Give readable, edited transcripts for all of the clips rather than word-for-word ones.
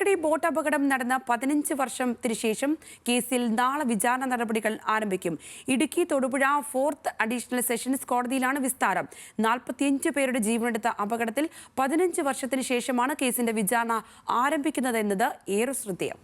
Thekkady boat അപകടം നടന്ന 15 വർഷത്തിന് ശേഷം കേസിൽ നാളെ വിചാരണ നടപടികൾ ആരംഭിക്കും. Idukki Thodupuzha 4th additional sessions കോടതിയിലാണ് വിസ്താരം. 45 പേരുടെ ജീവനെടുത്ത അപകടത്തിൽ 15 വർഷത്തിന് ശേഷമാണ് കേസിന്റെ വിചാരണ ആരംഭിക്കുന്നതെന്നത് ഏറെ ശ്രദ്ധേയം.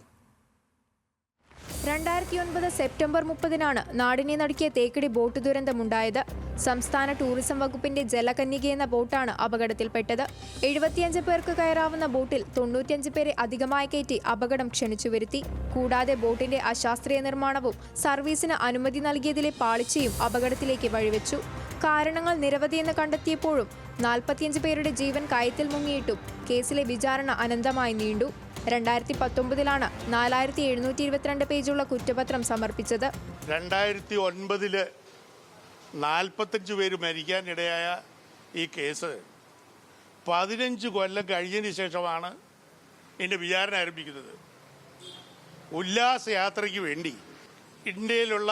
2009 സെപ്റ്റംബർ 30-നാണ് നാടിനെ നടുക്കിയ തേക്കടി ബോട്ട് ദുരന്തമുണ്ടായത്. സംസ്ഥാന ടൂറിസം വകുപ്പിന്റെ ജലകന്യക എന്ന ബോട്ടാണ് അപകടത്തിൽപ്പെട്ടത്. 75 പേർക്ക് കയറാവുന്ന ബോട്ടിൽ 95 പേരെ അധികമായി കയറ്റി അപകടം ക്ഷണിച്ചു വരുത്തി. കൂടാതെ ബോട്ടിന്റെ അശാസ്ത്രീയ നിർമ്മാണവും സർവീസിന് അനുമതി നൽകിയതിലെ പാളിച്ചയും അപകടത്തിലേക്ക് വഴിവെച്ചു. കാരണങ്ങൾ നിരവധിയെന്ന് കണ്ടെത്തിയപ്പോഴും 45 പേരുടെ ജീവൻ കയത്തിൽ മുങ്ങിയിട്ടും കേസിലെ വിചാരണ അനന്തമായി നീണ്ടു. 2019-ലാണ് 4722 പേജുള്ള കുറ്റപത്രം സമർപ്പിച്ചത്. 2009 45 പേര് മരിക്കാനിടയായ ഈ കേസ് 15 കൊല്ലം കഴിഞ്ഞതിന് ശേഷമാണ് ഇതിൻ്റെ വിചാരണ ആരംഭിക്കുന്നത്. ഉല്ലാസയാത്രയ്ക്ക് വേണ്ടി ഇന്ത്യയിലുള്ള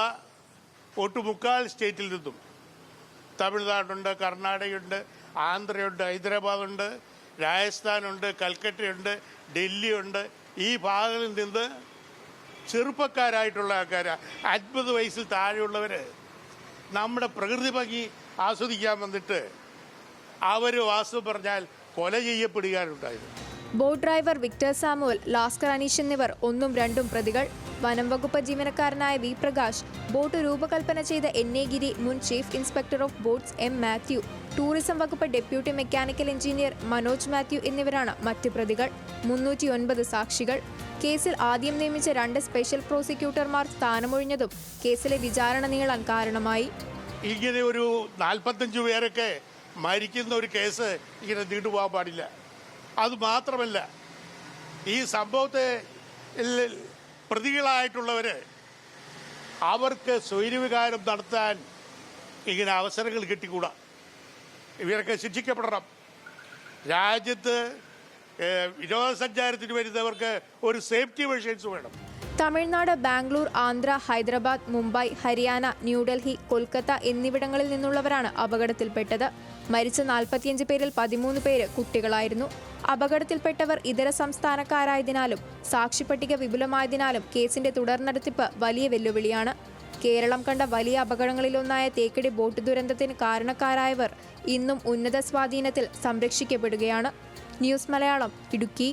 ഒട്ടുമുക്കാൽ സ്റ്റേറ്റിൽ നിന്നും തമിഴ്നാടുണ്ട്, കർണാടകയുണ്ട്, ആന്ധ്രയുണ്ട്, ഹൈദരാബാദുണ്ട്, രാജസ്ഥാനുണ്ട്, കൽക്കട്ടയുണ്ട്, ഡൽഹിയുണ്ട്. ഈ ഭാഗങ്ങളിൽ നിന്ന് ചെറുപ്പക്കാരായിട്ടുള്ള ആൾക്കാർ 50 വയസ്സിൽ താഴെയുള്ളവർ നമ്മുടെ പ്രകൃതി ഭംഗി ആസ്വദിക്കാൻ വന്നിട്ട് അവർ വാസ്തു പറഞ്ഞാൽ കൊല ചെയ്യപ്പെടുകയാണുണ്ടായത്. Boat driver Victor Samuel, lascar Aneesh എന്നിവർ 1ഉം 2ഉം പ്രതികൾ. വനം വകുപ്പ് ജീവനക്കാരനായ വി പ്രകാശ്, ബോട്ട് രൂപകൽപ്പന ചെയ്ത എൻ.എ. ഗിരി, മുൻ chief inspector of boats M. Mathew, tourism വകുപ്പ് deputy mechanical engineer Manoj Mathew എന്നിവരാണ് മറ്റ് പ്രതികൾ. 309 സാക്ഷികൾ. കേസിൽ ആദ്യം നിയമിച്ച 2 സ്പെഷ്യൽ പ്രോസിക്യൂട്ടർമാർ സ്ഥാനമൊഴിഞ്ഞതും കേസിലെ വിചാരണ നീളാൻ കാരണമായി. ഇങ്ങനെ ഒരു 45 പേരൊക്കെ മരിക്കുന്ന ഒരു കേസ് ഇങ്ങനെ നീണ്ടുപോകാൻ പാടില്ല. അതുമാത്രമല്ല, ഈ സംഭവത്തെ പ്രതികളായിട്ടുള്ളവർ അവർക്ക് സ്വൈരവികാരം നടത്താൻ ഇങ്ങനെ അവസരങ്ങൾ കിട്ടിക്കൂടാ. ഇവരൊക്കെ ശിക്ഷിക്കപ്പെടണം. രാജ്യത്ത് വിനോദസഞ്ചാരത്തിന് വരുന്നവർക്ക് ഒരു സേഫ്റ്റി മെഷേഴ്സ് വേണം. തമിഴ്നാട്, ബാംഗ്ലൂർ, ആന്ധ്ര, ഹൈദരാബാദ്, മുംബൈ, ഹരിയാന, ന്യൂഡൽഹി, കൊൽക്കത്ത എന്നിവിടങ്ങളിൽ നിന്നുള്ളവരാണ് അപകടത്തിൽപ്പെട്ടത്. മരിച്ച 45 പേരിൽ 13 പേര് കുട്ടികളായിരുന്നു. അപകടത്തിൽപ്പെട്ടവർ ഇതര സംസ്ഥാനക്കാരായതിനാലും സാക്ഷിപ്പട്ടിക വിപുലമായതിനാലും കേസിന്റെ തുടർനടത്തിപ്പ് വലിയ വെല്ലുവിളിയാണ്. കേരളം കണ്ട വലിയ അപകടങ്ങളിലൊന്നായ തേക്കടി ബോട്ട് ദുരന്തത്തിന് കാരണക്കാരായവർ ഇന്നും ഉന്നത സ്വാധീനത്തിൽ സംരക്ഷിക്കപ്പെടുകയാണ്. ന്യൂസ് മലയാളം, ഇടുക്കി.